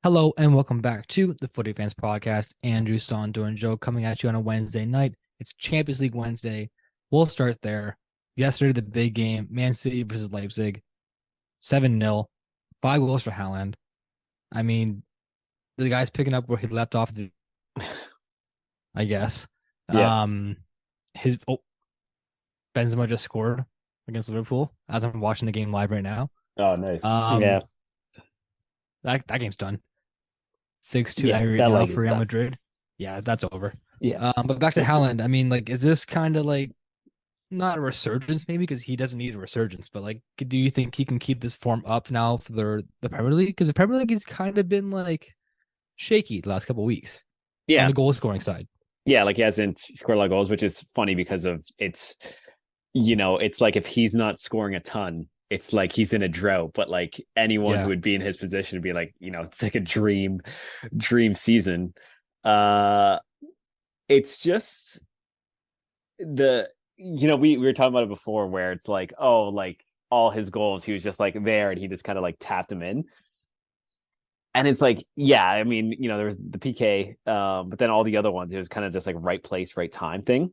Hello and welcome back to the Footy Fans Podcast. Andrew, Sando, and Joe coming at you on a Wednesday night. It's Champions League Wednesday. We'll start there. Yesterday, the big game, Man City versus Leipzig, 7-0, 5 goals for Haaland. I mean, the guy's picking up where he left off, I guess. Yeah. Um, his Benzema just scored against Liverpool as I'm watching the game live right now. Oh, nice. Um, Yeah. that game's done. 6-2 Yeah. right That now leg for is Real done. Madrid. Yeah, that's over. Yeah. But back to Haaland. I mean, like, is this kind of like not a resurgence, maybe because he doesn't need a resurgence, but like, do you think he can keep this form up now for the Premier League? Because the Premier League has kind of been like shaky the last couple of weeks on Yeah. the goal scoring side. Yeah. Like he hasn't scored a lot of goals, which is funny because of it's like if he's not scoring a ton, it's like he's in a drought. But like anyone who Yeah, would be in his position would be like, it's like a dream season. Uh it's just we were talking about it before where it's like, oh, like all his goals, he was just like there and he just kind of like tapped them in. And it's like, yeah, I mean, there was the PK, but then all the other ones, it was kind of just like right place, right time thing.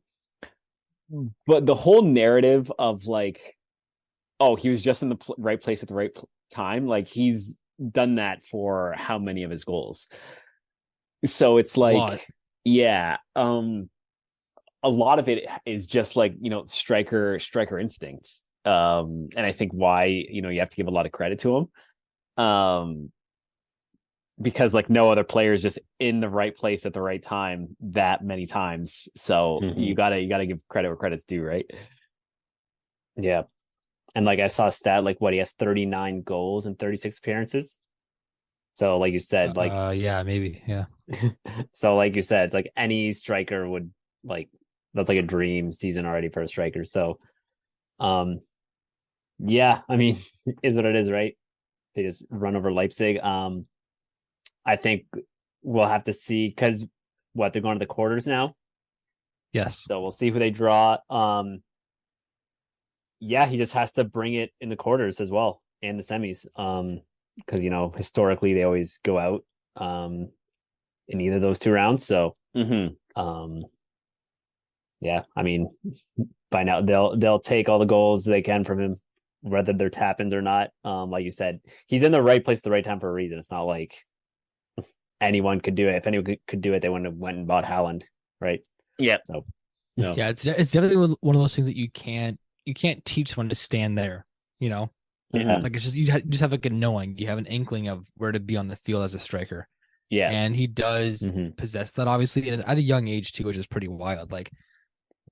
But the whole narrative of like, oh, he was just in the right place at the right time, like he's done that for how many of his goals? So it's a lot. like, yeah, a lot of it is just like striker instincts, and I think why you have to give a lot of credit to him. Because like no other player is just in the right place at the right time that many times. So Mm-hmm. you gotta give credit where credit's due, right? Yeah. And like I saw a stat like what he has 39 goals and 36 appearances. So like you said, Yeah, maybe. Yeah, so like you said, it's like any striker would like that's like a dream season already for a striker. So um yeah, I mean, is what it is, right? They just run over Leipzig. I think we'll have to see because what they're going to the quarters now. yes, So we'll see who they draw. Yeah, he just has to bring it in the quarters as well and the semis. Because historically they always go out in either of those two rounds. So Mm-hmm. yeah, I mean, by now they'll take all the goals they can from him, whether they're tap-ins or not. Like you said, he's in the right place at the right time for a reason. It's not like anyone could do it. If anyone could do it, they wouldn't have went and bought Haaland, right? Yeah. So no. yeah. It's definitely one of those things that you can't teach someone to stand there. You know, Yeah. Mm-hmm. like it's just you just have like a knowing, you have an inkling of where to be on the field as a striker. Yeah. And he does Mm-hmm. possess that obviously and at a young age too, which is pretty wild. Like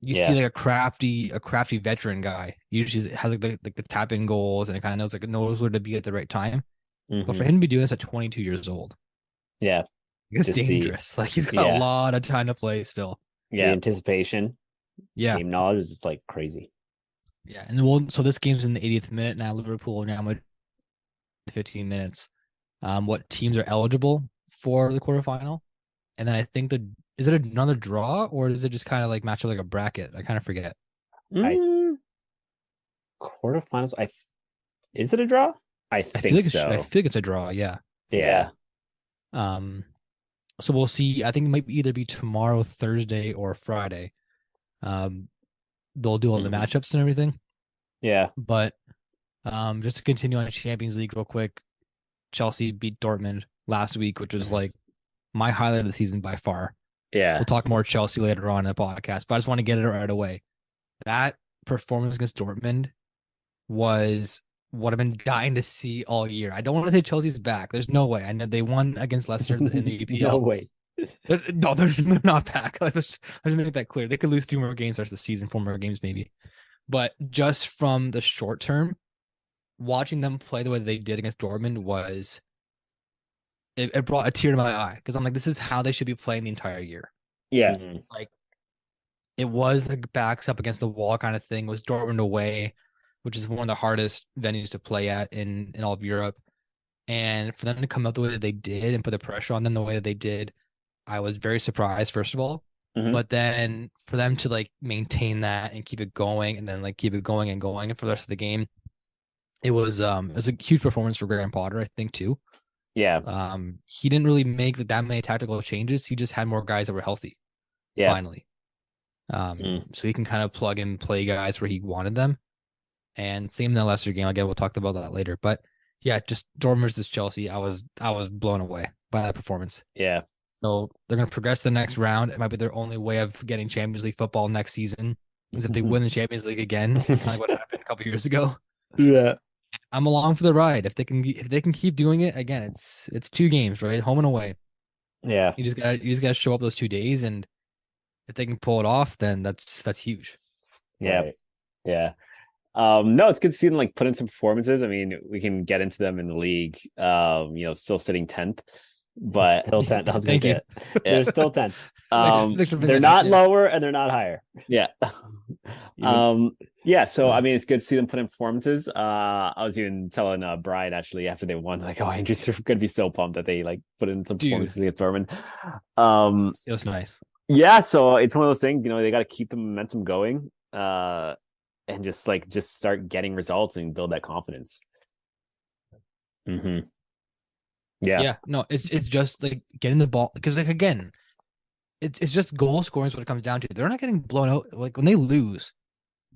you see Yeah. like a crafty veteran guy usually has like the tap in goals and it kind of knows where to be at the right time. But for Mm-hmm. him to be doing this at 22 years old, Yeah. it's To see. dangerous. Like he's got a Yeah. lot of time to play still. The Yeah. anticipation, Yeah, game knowledge is just like crazy. yeah. And we'll so this game's in the 80th minute now. Liverpool now with 15 minutes. What teams are eligible for the quarterfinal? And then I think is it another draw or is it just kind of like match up like a bracket? I kind of forget. I Mm. quarterfinals. Is it a draw? I I feel think like I so. feel like it's a draw. Yeah. Yeah. Yeah. Um. So we'll see. I think it might either be tomorrow, Thursday, or Friday. Um. They'll do all the Mm-hmm. matchups and everything. Yeah. But just to continue on Champions League real quick, Chelsea beat Dortmund last week, which was like my highlight of the season by far. We'll Yeah. talk more Chelsea later on in the podcast, but I just want to get it right away. That performance against Dortmund was what I've been dying to see all year. I don't want to say Chelsea's back. There's no way. I know they won against Leicester in the No EPL. way. No, they're not back. Let's make that clear. They could lose 3 more games the rest of the season, 4 more games maybe. But just from the short term, watching them play the way they did against Dortmund it brought a tear to my eye because I'm like, this is how they should be playing the entire year. Yeah. Mhm. Like it was like backs up against the wall kind of thing. It was Dortmund away, which is one of the hardest venues to play at in all of Europe. And for them to come out the way that they did and put the pressure on them the way that they did, I was very surprised, first of all. Mm-hmm. But then for them to like maintain that and keep it going and then like keep it going and going and for the rest of the game, it was a huge performance for Graham Potter, I think, too. Yeah. He didn't really make that many tactical changes. He just had more guys that were healthy. Yeah. Finally, so he can kind of plug and play guys where he wanted them. And same in the Leicester game. Again, we'll talk about that later. But yeah, just Dortmund versus Chelsea. I was blown away by that performance. Yeah. So they're going to progress to the next round. It might be their only way of getting Champions League football next season is if they win the Champions League again, kind of like what happened a couple years ago. Yeah. I'm along for the ride. If they can keep doing it again, it's 2 games, right? Home and away. Yeah. You just gotta show up those 2 days, and if they can pull it off, then that's huge. Yeah. Right. Yeah. No, it's good to see them like put in some performances. I mean, we can get into them in the league. Still sitting 10th, but Still 10th. I was gonna Thank say you. it. They're still 10th. Thanks for bringing They're that up, not yeah. lower and they're not higher. yeah. Yeah. So I mean, it's good to see them put in performances. I was even telling Brian actually after they won, like, oh, Andrew's gonna be so pumped that they like put in some Dude. performances against Dortmund. It was nice. Yeah. So it's one of those things. They got to keep the momentum going. And just start getting results and build that confidence. Mm-hmm. Yeah, no, it's just like getting the ball because like again, it's just goal scoring is what it comes down to. They're not getting blown out like when they lose,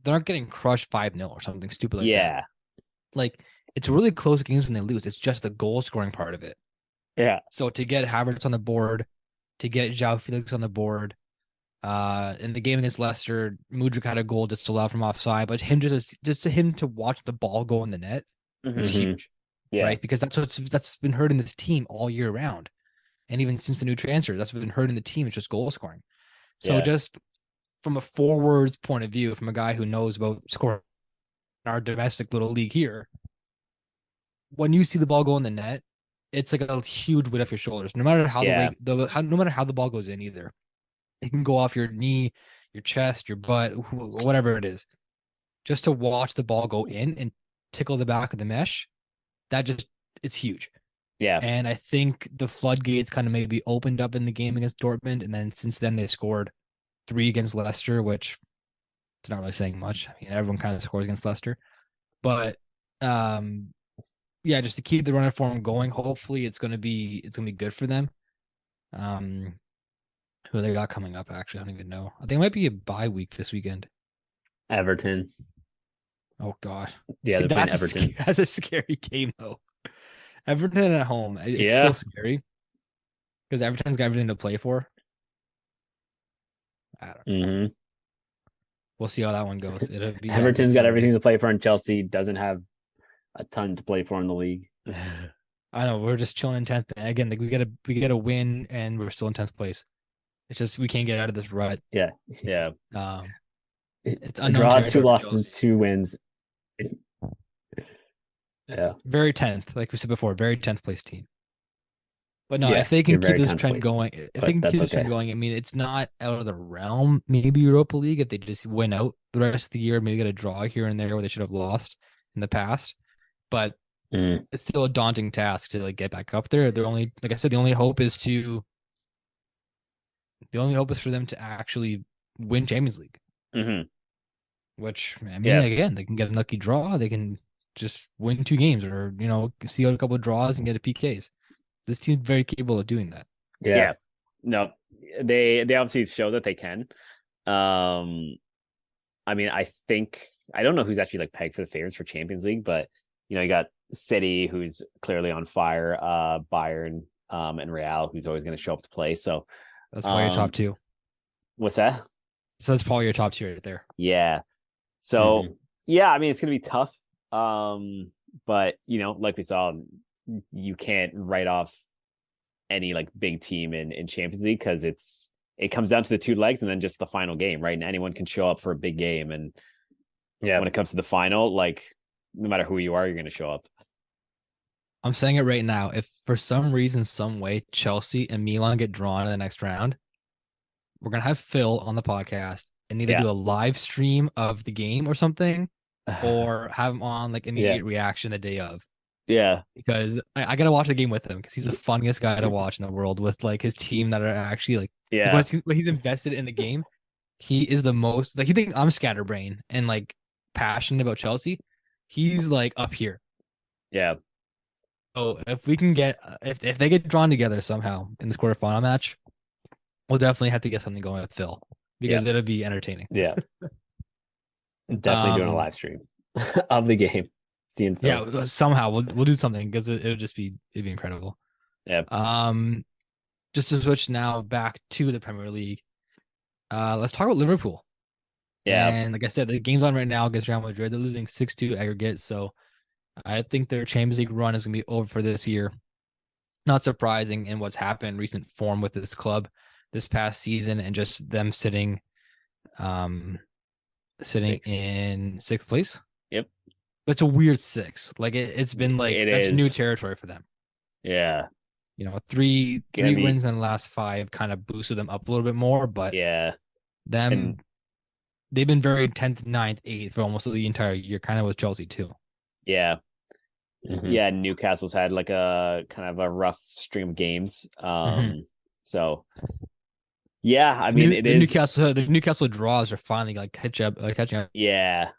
they're not getting crushed 5-0 or something stupid like that. Yeah. Like it's really close games when they lose. It's just the goal scoring part of it. Yeah. So to get Havertz on the board, to get João Felix on the board, in the game against Leicester, Mudryk had a goal disallowed from offside, but just to him to watch the ball go in the net is huge, Yeah. right? Because that's been hurting this team all year round, and even since the new transfer, that's been hurting the team. It's just goal scoring. So Yeah. just from a forwards point of view, from a guy who knows about scoring in our domestic little league here, when you see the ball go in the net, it's like a huge weight off your shoulders. No matter how Yeah. no matter how the ball goes in, either it can go off your knee, your chest, your butt, whatever it is. Just to watch the ball go in and tickle the back of the mesh, it's huge. Yeah. And I think the floodgates kind of maybe opened up in the game against Dortmund, and then since then they scored 3 against Leicester, which it's not really saying much. I mean, everyone kind of scores against Leicester, but yeah, just to keep the running form going. Hopefully, it's gonna be good for them. Who they got coming up? Actually, I don't even know. I think it might be a bye week this weekend. Everton. Oh God. Yeah, See, they're playing Everton. That's a scary game though. Everton at home. It's Yeah. still scary because Everton's got everything to play for. I don't know. Mm-hmm. We'll see how that one goes. It'll be Everton's got Saturday. everything to play for, and Chelsea doesn't have a ton to play for in the league. I know we're just chilling in 10th. Again, like we gotta win, and we're still in 10th place. It's just we can't get out of this rut. Yeah. Yeah. It's A draw, 2 territory for losses, Chelsea. 2 wins. Yeah. Very 10th, like we said before, very 10th place team. But no, Yeah, if they can you're keep very this 10th trend place, going, if but they can that's keep this trend okay. going, I mean, it's not out of the realm. Maybe Europa League if they just win out the rest of the year, maybe get a draw here and there where they should have lost in the past. But it's still a daunting task to like get back up there. They're only, like I said, the only hope is for them to actually win Champions League. Mm-hmm. Which I mean, Yeah. again, they can get a lucky draw. They can just win 2 games, or see out a couple of draws and get a PKs. This team's very capable of doing that. Yeah. No, they obviously show that they can. I mean, I don't know who's actually like pegged for the favorites for Champions League, but you got City, who's clearly on fire, Bayern, and Real, who's always going to show up to play. So That's probably your top 2. what's that? So that's probably your top 2 right there. Yeah. So yeah, I mean, it's going to be tough. But like we saw, you can't write off any like big team in Champions League because it comes down to the 2 legs and then just the final game, right? And anyone can show up for a big game. And when it comes to the final, like no matter who you are, you're going to show up. I'm saying it right now. If for some reason, some way, Chelsea and Milan get drawn in the next round, we're going to have Phil on the podcast and either do a live stream of the game or something, or have him on like immediate reaction the day of. Yeah. Because I got to watch the game with him because he's the funniest guy to watch in the world with like his team that are actually like, when he's invested in the game. He is the most like, you think I'm scatterbrain and like passionate about Chelsea. He's like up here. Yeah. So if we can get if they get drawn together somehow in this quarterfinal match, we'll definitely have to get something going with Phil Yeah, because it'll be entertaining. yeah, definitely doing a Um, live stream of the game, seeing Phil. yeah, somehow we'll do something because it'll just be it'd be incredible. Yeah, Um, just to switch now back to the Premier League. Let's talk about Liverpool. yeah, And like I said, the game's on right now against Real Madrid. They're losing 6-2 aggregate, so I think their Champions League run is gonna be over for this year. Not surprising in what's happened in recent form with this club this past season and just them um sitting Six. in sixth place. Yep. But it's a weird six. Like it's been like It that's new is. territory for them. Yeah. You know, three Gonna three be. wins in the last five kind of boosted them up a little bit more, but Yeah. them And they've been very 10th, ninth, 8th for almost the entire year, kind of with Chelsea too. yeah. hmm Yeah. Newcastle's had like a kind of a rough stream of games. Mm-hmm. So yeah, I mean it is. The Newcastle draws are finally like catching up. Yeah.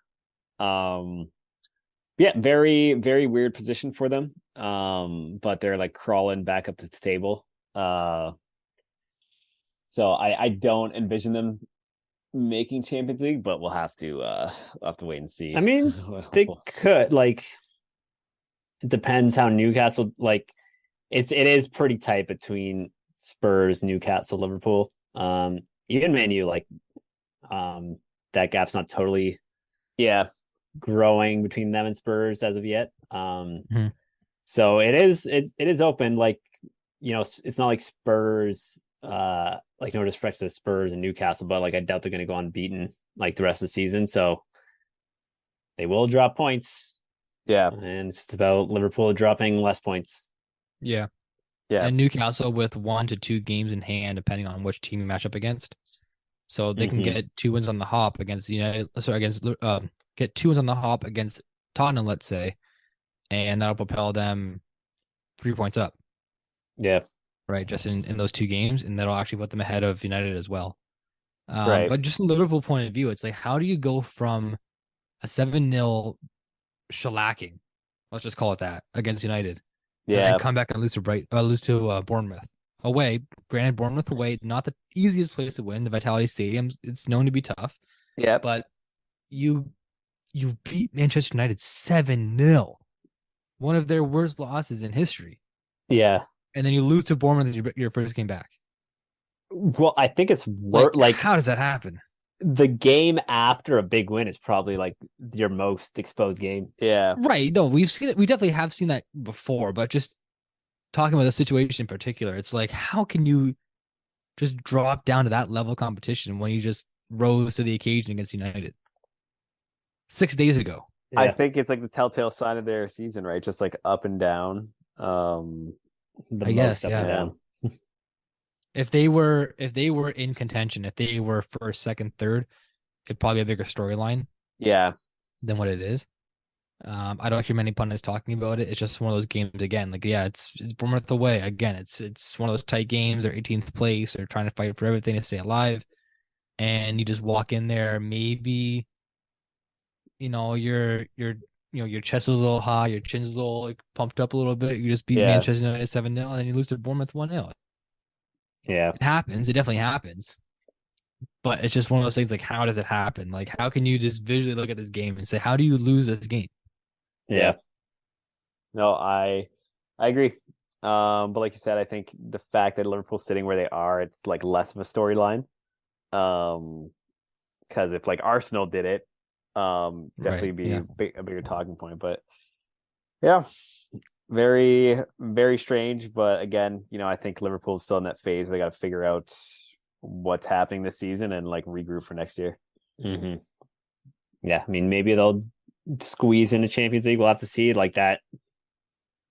Um yeah, very, very weird position for them. But they're like crawling back up to the table. So I don't envision them making Champions League, but we'll have to wait and I see. mean, they could like. It depends how Newcastle like. It is pretty tight between Spurs, Newcastle, Liverpool. Even Man U like um that gap's not totally Yeah. growing between them and Spurs as of yet. Mhm. So it is open. Like it's not like Spurs. Like no disrespect to the Spurs and Newcastle, but like I doubt they're going to go unbeaten like the rest of the season. So they will drop points, Yeah. and it's just about Liverpool dropping less points. Yeah. Yeah. And Newcastle with 1 to 2 games in hand, depending on which team you match up against. So they can Mm-hmm. get 2 wins on the hop against United. Sorry, against get 2 wins on the hop against Tottenham, let's say, and that'll propel them 3 points up, Yeah, right? Just in those 2 games, and that'll actually put them ahead of United as well. Right. But just from the Liverpool point of view, it's like how do you go from a 7-0 shellacking, let's just call it that, against United, and then Yeah. come back and lose to Bournemouth away. Granted, Bournemouth away, not the easiest place to win. The Vitality Stadium, it's known to be tough, Yeah. but you you beat Manchester United 7-0, one of their worst losses in history, yeah. and then you lose to Bournemouth your first game back. Well, I think it's Like, worth like how does that happen? the game after a big win is probably like your most exposed game. Yeah. Right? No, we've seen it. We definitely have seen that before, but just talking about the situation in particular, it's like how can you just drop down to that level of competition when you just rose to the occasion against United 6 days ago? I Yeah, think it's like the telltale sign of their season, right? Just like up and down. Um, the I most guess, up and yeah. yeah. down. If they were in contention, if they were first, second, third, it'd probably be a bigger storyline Yeah. than what it is. I don't hear many pundits talking about it. It's just one of those games again. Like, yeah, it's Bournemouth away again. It's one of those tight games. They're 18th place. They're trying to fight for everything to stay alive, and you just walk in there. Maybe your chest is a little high, your chin's a little like, pumped up a little bit. You just beat Yeah. Manchester United 7-0, and then you lose to Bournemouth 1-0. Yeah, It happens. It definitely happens. But it's just one of those things like, how does it happen? Like, how can you just visually look at this game and say, how do you lose this game? Yeah. yeah, No, I agree. But like you said, I think the fact that Liverpool's sitting where they are, it's like less of a storyline. Um, because if like Arsenal did it, definitely Right. be Yeah. a bigger talking point. But yeah, very, very strange. But again, I think Liverpool's still in that phase. They got to figure out what's happening this season and like regroup for next year. hmm yeah. I mean, maybe they'll squeeze into Champions League. We'll have to see. Like that.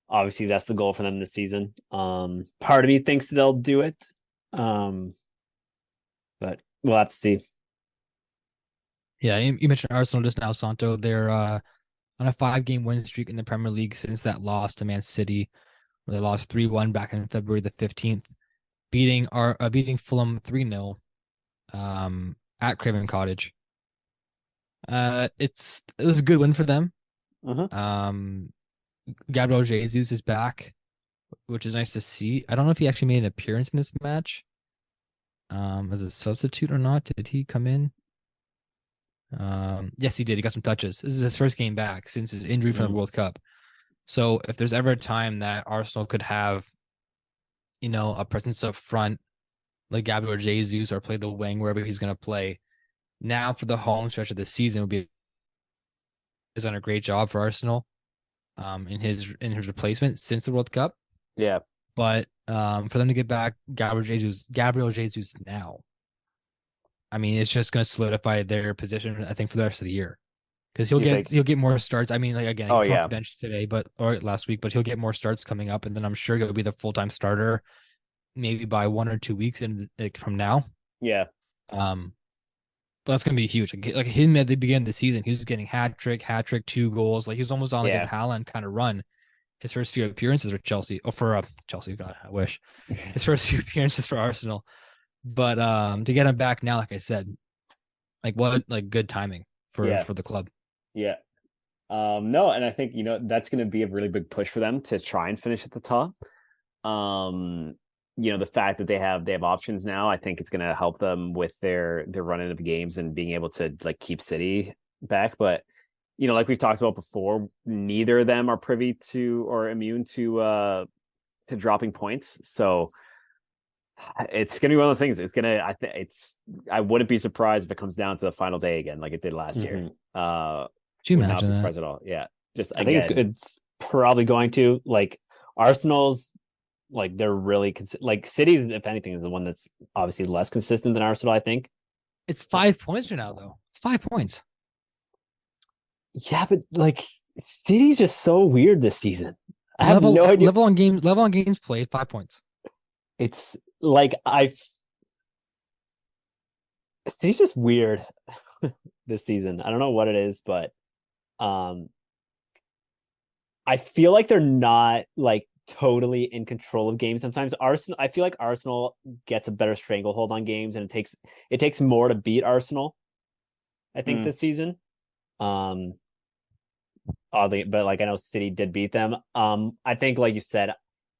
Obviously, that's the goal for them this season. Part of me thinks they'll do it. Um, but we'll have to see. Yeah. You mentioned Arsenal just now, Santo. They're on a 5-game win streak in the Premier League since that loss to Man City, where they lost 3-1 back in February the 15th, beating Fulham 3-0 at Craven Cottage. It was a good win for them. Mm-hmm. Um, Gabriel Jesus is back, which is nice to see. I don't know if he actually made an appearance in this match, as a substitute or not. Did he come in? Yes, he did. He got some touches. This is his first game back since his injury from the World Cup. So if there's ever a time that Arsenal could have, a presence up front like Gabriel Jesus or play the wing wherever he's going to play, now for the home stretch of the season would be has done a great job for Arsenal, in his replacement since the World Cup. Yeah. But for them to get back Gabriel Jesus now, I mean, it's just going to solidify their position, I think, for the rest of the year. Because he'll get more starts. I mean, like again, he came off the bench today, or last week, but he'll get more starts coming up, and then I'm sure he'll be the full-time starter, maybe by 1 or 2 weeks from now. Yeah. But that's gonna be huge. Like him at the beginning of the season, he was getting hat trick, 2 goals. Like he was almost on like a Haaland kind of run. His first few appearances for Chelsea, Chelsea, God, I wish his first few appearances for Arsenal. But to get him back now, like I said, like what good timing for the club. Yeah. No, and I think that's going to be a really big push for them to try and finish at the top. The fact that they have options now, I think it's going to help them with their running of games and being able to like keep City back. But like we've talked about before, neither of them are privy to or immune to dropping points. So it's going to be one of those things. I wouldn't be surprised if it comes down to the final day again, like it did last year. Could you imagine not be surprised at all. Yeah. I think it's probably going to, like, Arsenal's, like, they're really like City's, if anything, is the one that's obviously less consistent than Arsenal, I think. It's 5 points right now, though. It's 5 points. Yeah, but like City's just so weird this season. I have no idea. Level on games played, 5 points. It's like City's just weird this season. I don't know what it is, but I feel like they're not like totally in control of games sometimes. I feel like Arsenal gets a better stranglehold on games, and it takes more to beat Arsenal, I think, this season. Oddly, but like I know City did beat them. I think, like you said,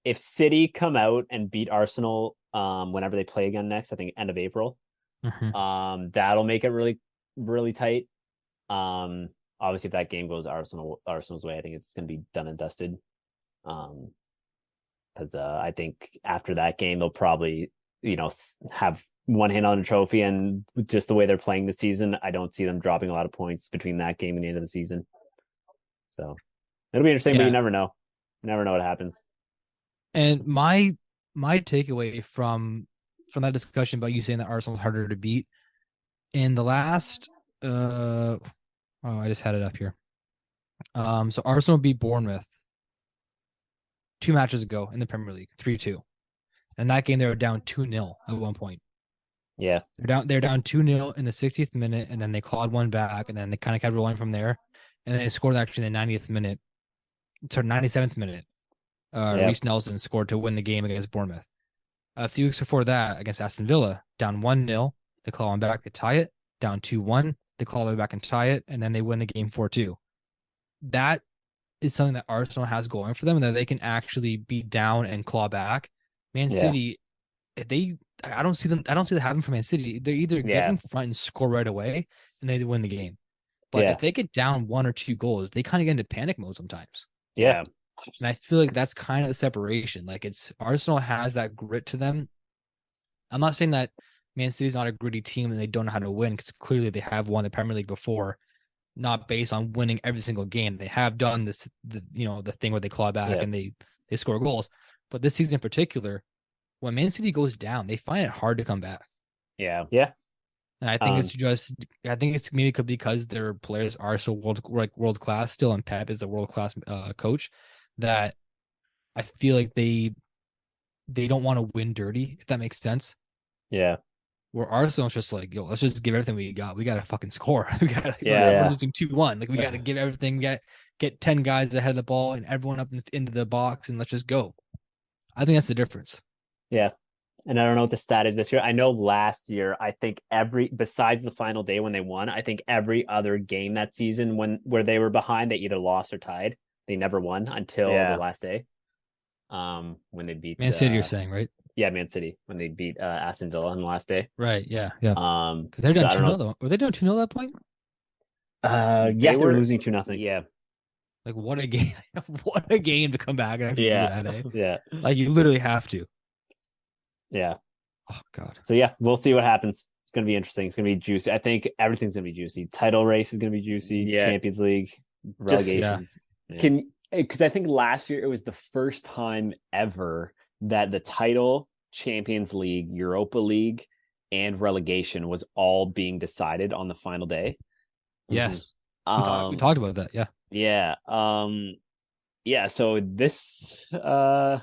if City come out and beat Arsenal whenever they play again next, I think end of April, that'll make it really, really tight. Obviously, if that game goes Arsenal's way, I think it's going to be done and dusted. Because I think after that game, they'll probably, have one hand on the trophy, and just the way they're playing this season, I don't see them dropping a lot of points between that game and the end of the season. So it'll be interesting, but you never know. You never know what happens. And my takeaway from that discussion about you saying that Arsenal's harder to beat in the last I just had it up here. So Arsenal beat Bournemouth 2 matches ago in the Premier League, 3-2. And that game they were down 2-0 at one point. Yeah. They're down 2-0 in the 60th minute, and then they clawed one back, and then they kind of kept rolling from there. And then they scored actually in the 90th minute. So 97th minute. Reece Nelson scored to win the game against Bournemouth. A few weeks before that, against Aston Villa, down 1-0, they claw one back to tie it. Down 2-1, they claw them back and tie it, and then they win the game 4-2. That is something that Arsenal has going for them, and that they can actually be down and claw back. Man City, I don't see that happening for Man City. They either get in front and score right away, and they win the game. But if they get down 1 or 2 goals, they kind of get into panic mode sometimes. Yeah. And I feel like that's kind of the separation. Like, it's Arsenal has that grit to them. I'm not saying that Man City's not a gritty team and they don't know how to win, because clearly they have won the Premier League before, not based on winning every single game. They have done the thing where they claw back and they score goals. But this season in particular, when Man City goes down, they find it hard to come back. Yeah. Yeah. And I think it's maybe because their players are so world class still, and Pep is a world class coach, that I feel like they don't want to win dirty, if that makes sense. Yeah. Where Arsenal's just like, yo, let's just give everything we got. We got to fucking score. We're losing 2-1. Like, we got to give everything. We got get 10 guys ahead of the ball and everyone up into the box, and let's just go. I think that's the difference. Yeah. And I don't know what the stat is this year. I know last year, I think besides the final day when they won, I think every other game that season where they were behind, they either lost or tied. They never won until the last day. When they beat Man City, you're saying, right? Man City when they beat Aston Villa on the last day. Right. Yeah. Yeah. Because they're So down I don't 2-0 know. though. Were they down 2-0 at that point? Yeah, they were losing 2-0. Yeah. Like what a game! What a game to come back and actually do that, eh? Yeah. Like you literally have to. Yeah. Oh God. So yeah, we'll see what happens. It's gonna be interesting. It's gonna be juicy. I think everything's gonna be juicy. Title race is gonna be juicy. Yeah. Champions League, Just relegations. because I think last year it was the first time ever that the title, Champions League, Europa League, and relegation was all being decided on the final day. Yes. We talked about that. Yeah. Yeah. Yeah. So this could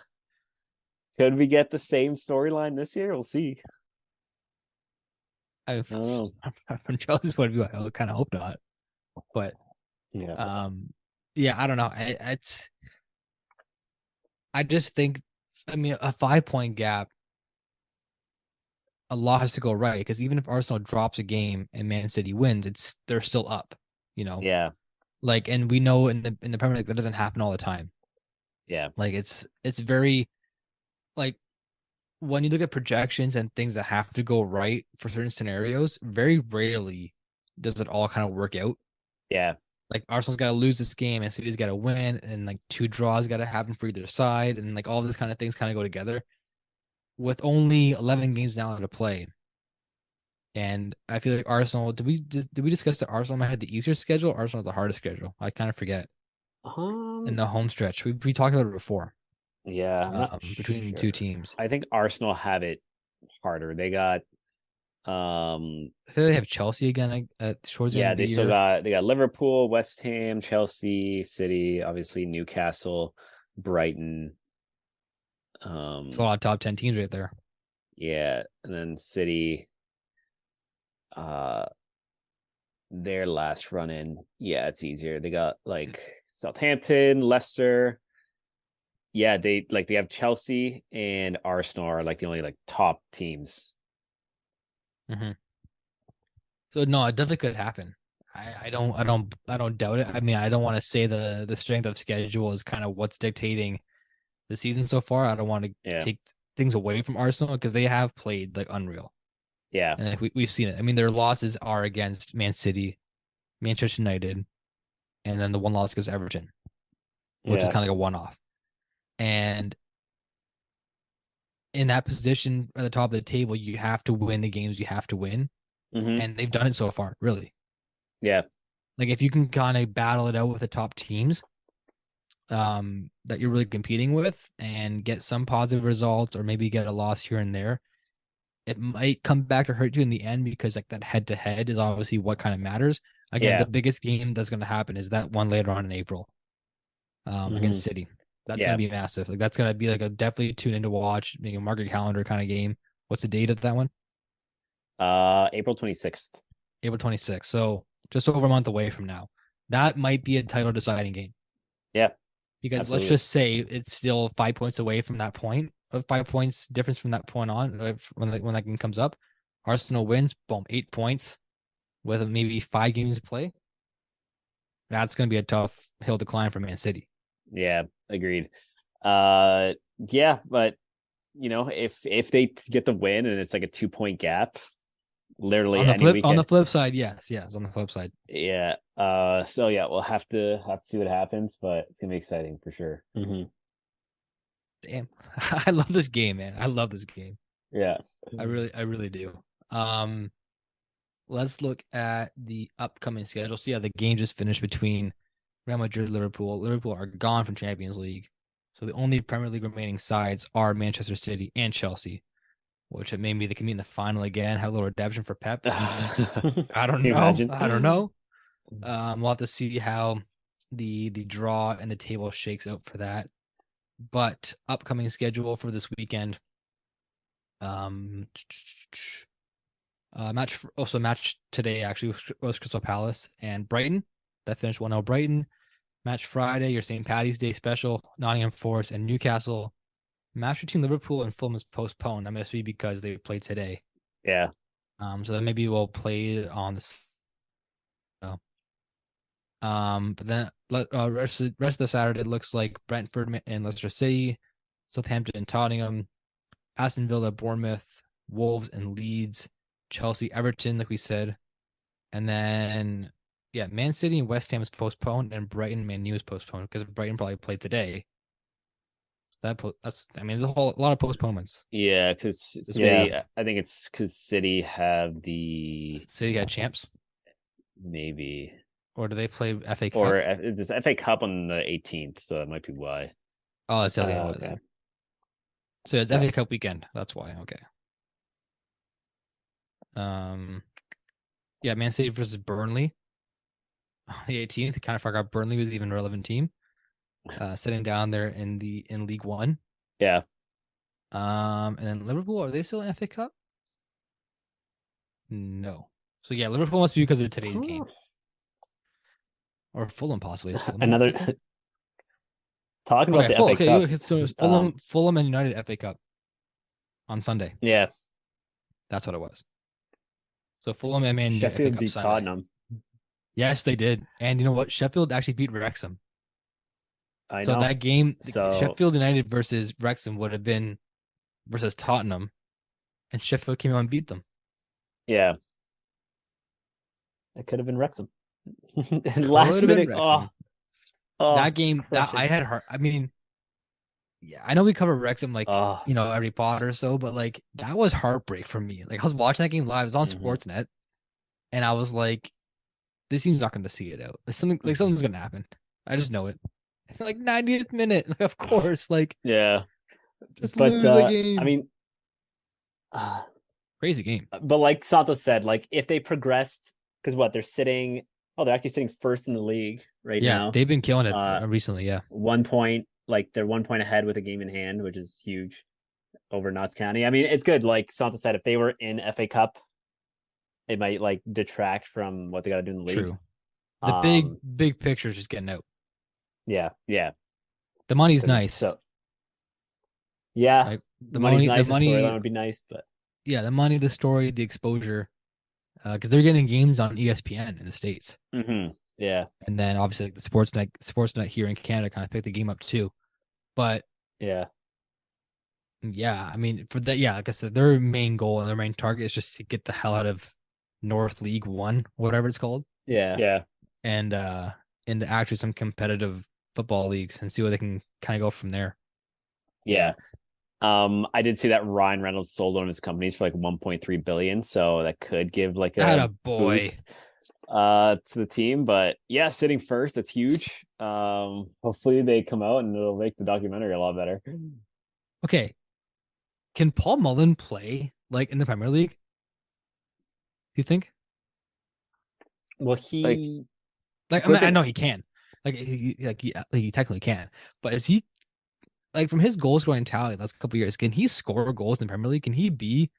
we get the same storyline this year? We'll see. I've I don't know. from Chelsea's point of view, I kind of hope not. But Yeah. yeah, I don't know. I just think, I mean, a 5-point gap, a lot has to go right because even if Arsenal drops a game and Man City wins, they're still up. You know. Yeah. Like, and we know in the Premier League that doesn't happen all the time. Yeah. Like it's very like when you look at projections and things that have to go right for certain scenarios, very rarely does it all kind of work out. Yeah. Like Arsenal's got to lose this game and City's got to win, and like 2 draws got to happen for either side, and like all these kind of things kind of go together. With only 11 games now to play, and I feel like Arsenal. Did we discuss that Arsenal might have the easier schedule? Or Arsenal has the hardest schedule. I kind of forget in the home stretch. We talked about it before. Yeah, I'm not between sure. 2 teams. I think Arsenal have it harder. They got I feel they have Chelsea again towards the end of the year. They got Liverpool, West Ham, Chelsea, City, obviously Newcastle, Brighton. It's a lot of top 10 teams right there. Yeah, and then City, their last run in, yeah, it's easier. They got like Southampton, Leicester. Yeah, they have Chelsea and Arsenal are like the only like top teams. Mm-hmm. So no, it definitely could happen. I don't doubt it. I mean, I don't want to say the strength of schedule is kind of what's dictating the season so far. I don't want to take things away from Arsenal because they have played like unreal. Yeah. And like, we've seen it. I mean, their losses are against Man City, Manchester United, and then the one loss against Everton, which is kind of like a one-off. And in that position at the top of the table, you have to win the games you have to win. Mm-hmm. And they've done it so far, really. Yeah. Like if you can kind of battle it out with the top teams that you're really competing with and get some positive results or maybe get a loss here and there, it might come back to hurt you in the end because like that head to head is obviously what kind of matters. Again, the biggest game that's going to happen is that one later on in April against City. That's going to be massive. Like that's going to be like a definitely tune in to watch, maybe a market calendar kind of game. What's the date of that one? April 26th. April 26th. So just over a month away from now. That might be a title deciding game. Yeah. Because absolutely. Let's just say it's still 5 points away from that point, of 5 points difference from that point on when that game comes up. Arsenal wins, boom, 8 points with maybe 5 games to play. That's going to be a tough hill to climb for Man City. Yeah, agreed. Yeah, but you know, if they get the win and it's like a 2-point gap, literally on the flip side, yes, on the flip side. Yeah. So yeah, we'll have to see what happens, but it's gonna be exciting for sure. Mm-hmm. Damn. I love this game, man. I love this game. Yeah. I really do. Let's look at the upcoming schedule. So yeah, the game just finished between Real Madrid, Liverpool. Liverpool are gone from Champions League. So the only Premier League remaining sides are Manchester City and Chelsea, which maybe they can meet in the final again, have a little redemption for Pep. I don't know. Imagine? I don't know. We'll have to see how the draw and the table shakes out for that. But upcoming schedule for this weekend. Match today actually was Crystal Palace and Brighton. That finished 1-0 Brighton. Match Friday, your St. Paddy's Day special, Nottingham Forest and Newcastle. Match between Liverpool and Fulham is postponed. That must be because they played today. Yeah. So then maybe we'll play on this. But then rest of the Saturday looks like Brentford and Leicester City, Southampton and Tottenham, Aston Villa, Bournemouth, Wolves and Leeds, Chelsea, Everton, like we said, and then yeah, Man City and West Ham is postponed, and Brighton, Man U is postponed because Brighton probably played today. That's I mean, there's a lot of postponements. Yeah, because City, I think it's because City have the City had champs, maybe, or do they play FA Cup? or this FA Cup on the 18th, so that might be why. Oh, that's the okay. then. So it's FA Cup weekend. That's why. Okay. Yeah, Man City versus Burnley on the 18th. Kind of forgot Burnley was even a relevant team. Sitting down there in League One. Yeah. And then Liverpool, are they still in FA Cup? No. So yeah, Liverpool must be because of today's game. Or Fulham possibly. Another talking about the FA Cup. So it was Fulham and United FA Cup on Sunday. Yeah. That's what it was. So Fulham and Man Sheffield beat Tottenham. Yes, they did. And you know what? Sheffield actually beat Wrexham. I know. So that game, so... Sheffield United versus Wrexham would have been versus Tottenham, and Sheffield came out and beat them. Yeah. It could have been Wrexham. Last minute. That game, that I had heart. I mean, yeah, I know we cover Wrexham like every pod or so, but like that was heartbreak for me. Like I was watching that game live. I was on Sportsnet, and I was like, "This team's not going to see it out. Something's going to happen. I just know it." Like 90th minute, like, of course. Like just lose the game. I mean, crazy game. But like Santos said, like if they progressed, because they're sitting. Oh, they're actually sitting first in the league right now. Yeah, they've been killing it recently. Yeah, 1 point. Like they're 1 point ahead with a game in hand, which is huge over Notts County. I mean, it's good. Like Santos said, if they were in FA Cup, it might like detract from what they got to do in the league. True. The big picture is just getting out. Yeah. The money's nice. So, yeah, like, the money's nice. The storyline would be nice, but yeah, the money, the story, the exposure, because they're getting games on ESPN in the States. Mm-hmm. Yeah, and then obviously like, the Sportsnet here in Canada kind of picked the game up too, but yeah, I mean for that, like I said, their main goal and their main target is just to get the hell out of North League One, whatever it's called. Yeah, and into actually some competitive football leagues and see where they can kind of go from there. Yeah. I did see that Ryan Reynolds sold one of his companies for like 1.3 billion, so that could give like a boost to the team. But yeah, sitting first, that's huge. Hopefully they come out and it'll make the documentary a lot better. Okay, can Paul Mullen play like in the Premier League? Do you think? Well, he I know he can. He technically can, but is he like from his goal scoring tally last couple of years? Can he score goals in the Premier League? Can he be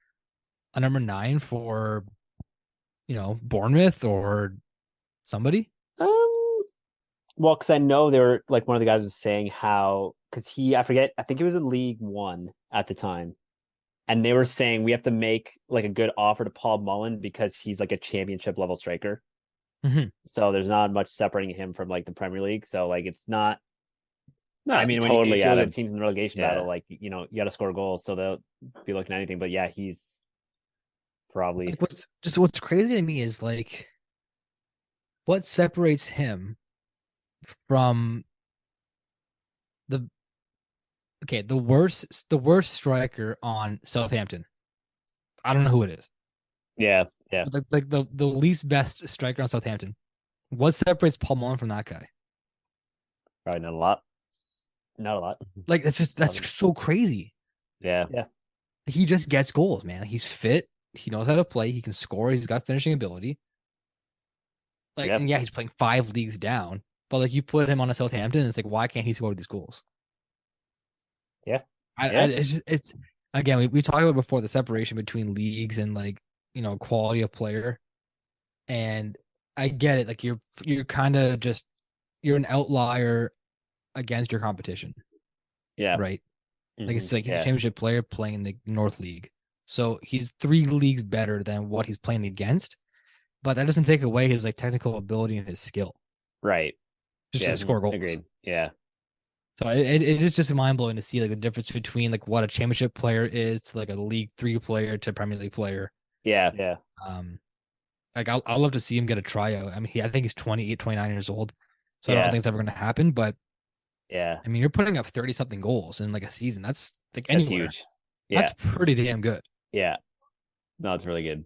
a number 9 for Bournemouth or somebody? Well, because I know they were like one of the guys was saying how because I think he was in League One at the time, and they were saying we have to make like a good offer to Paul Mullen because he's like a championship level striker. Mm-hmm. So there's not much separating him from like the Premier League. So like it's not. I mean, totally when you look at teams in the relegation battle, like you got to score goals, so they'll be looking at anything. But yeah, he's probably what's crazy to me is like what separates him from the worst striker on Southampton. I don't know who it is. Yeah. Like the least best striker on Southampton. What separates Paul Mullen from that guy? Probably not a lot. Not a lot. Like that's so crazy. Yeah. He just gets goals, man. He's fit. He knows how to play. He can score. He's got finishing ability. And he's playing 5 leagues down. But like you put him on a Southampton, and it's like, why can't he score these goals? Yeah. It's again, we talked about before the separation between leagues and like quality of player. And I get it. Like you're kind of you're an outlier against your competition. Yeah. Right. Like it's like he's a championship player playing in the North League. So he's 3 leagues better than what he's playing against. But that doesn't take away his like technical ability and his skill. Right. just Yeah. to score goals. Agreed. Yeah. So it is just mind blowing to see like the difference between like what a championship player is to like a League 3 player to Premier League player. Yeah. Yeah. Um, like I'll love to see him get a tryout. I mean, I think he's 28, 29 years old, so I don't Yeah. think it's ever going to happen. But Yeah. I mean, you're putting up 30 something goals in like a season. That's like That's anywhere. huge. That's Yeah. pretty damn good. Yeah. No, it's really good.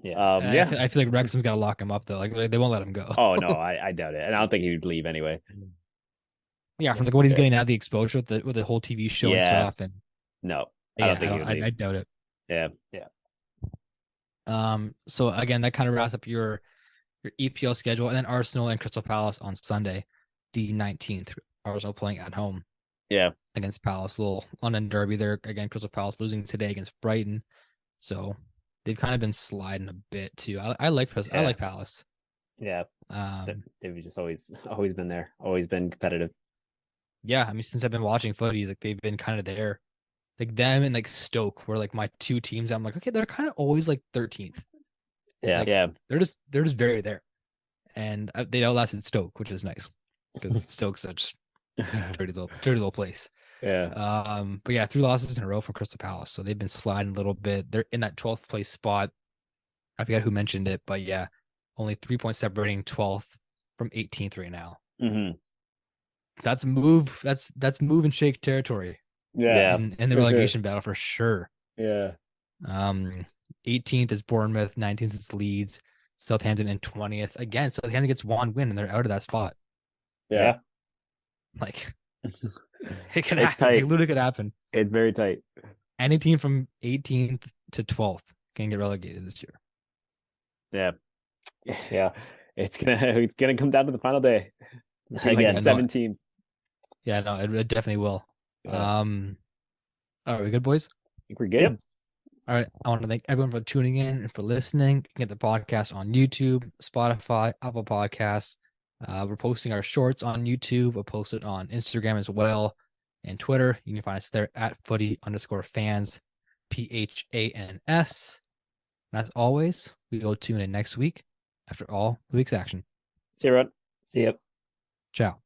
Yeah. And Yeah. I feel like Wrexham's got to lock him up though. Like they won't let him go. Oh no, I doubt it. And I don't think he would leave anyway. Yeah, from like what he's Yeah. getting out the exposure with the whole TV show and Yeah. stuff, and No, I yeah, don't think he would I leave. doubt it. Yeah. So again, that kind of wraps up your EPL schedule, and then Arsenal and Crystal Palace on Sunday, the 19th. Arsenal playing at home Yeah. against Palace, little London derby there. Again, Crystal Palace losing today against Brighton, so they've kind of been sliding a bit too. I like Palace. Yeah. They've just always been there, always been competitive. Yeah, I mean, since I've been watching footy, like they've been kind of there. Like them and like Stoke were like my two teams. I'm like, okay, they're kind of always like 13th. Yeah. Like, Yeah. they're just very there, and they outlasted Stoke, which is nice because Stoke's such dirty little place. Yeah. But yeah, 3 losses in a row for Crystal Palace, so they've been sliding a little bit. They're in that 12th place spot. I forget who mentioned it, but yeah, only 3 points separating 12th from 18th right now. Mm-hmm. That's move and shake territory. Yeah. In the relegation battle for sure. Yeah. 18th is Bournemouth, 19th is Leeds, Southampton, and 20th. Again, Southampton gets one win and they're out of that spot. Yeah. Like it can It's happen. tight. It literally could happen. It's very tight. Any team from 18th to 12th can get relegated this year. Yeah. Yeah. It's gonna come down to the final day. Again, Like 7 teams. Yeah, no, it definitely will. Yeah. All right, we good, boys? I think we're good. Yep. All right. I want to thank everyone for tuning in and for listening. You can get the podcast on YouTube, Spotify, Apple Podcasts. We're posting our shorts on YouTube. We'll post it on Instagram as well and Twitter. You can find us there at footy_fans, PHANS. And as always, we will tune in next week after all the week's action. See you, Rod. See ya. Ciao.